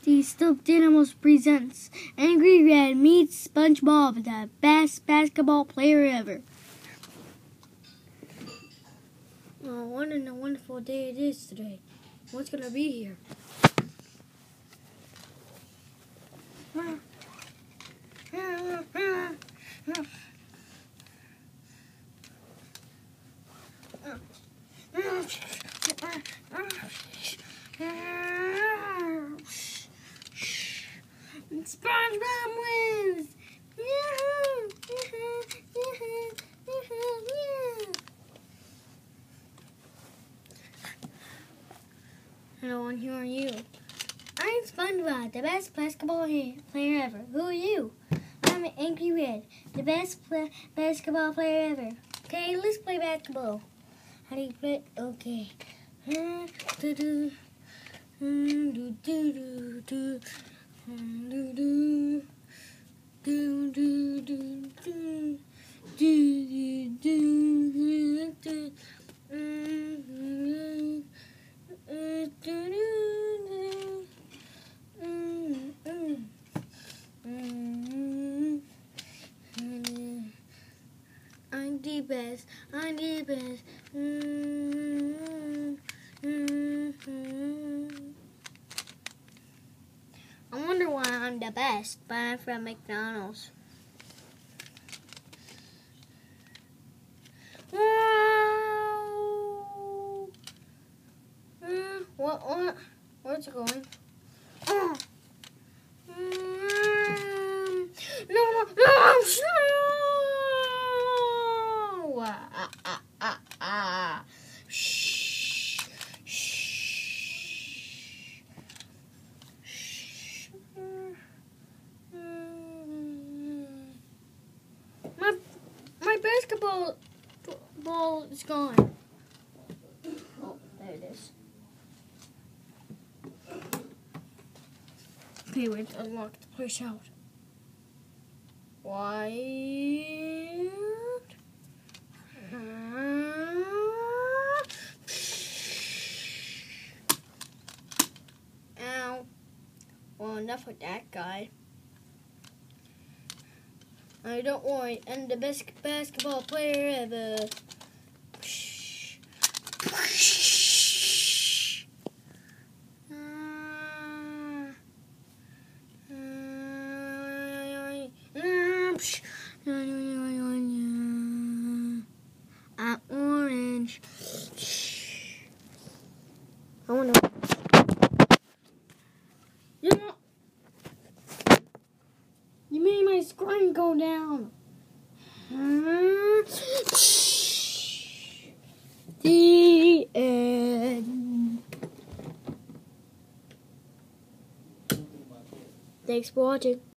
The Stuffed Animals presents Angry Red meets Spongebob, the best basketball player ever. Oh, what a wonderful day it is today. What's going to be here? SpongeBob wins! Hello, and who are you? I'm SpongeBob, the best basketball player ever. Who are you? I'm Angry Red, the best basketball player ever. Okay, let's play basketball. How do you play? Okay. I'm the best. I'm the best. I wonder why I'm the best, but I'm from McDonald's. Wow! What? Where's it going? Oh! No! Shh. My basketball ball is gone. Oh, there it is. Okay, we have to unlock the place out. Wild. Ow. Well, enough with that guy. Don't worry, I'm the best basketball player ever. I'm orange. I wanna. You made my screen go down. The end. Thanks for watching.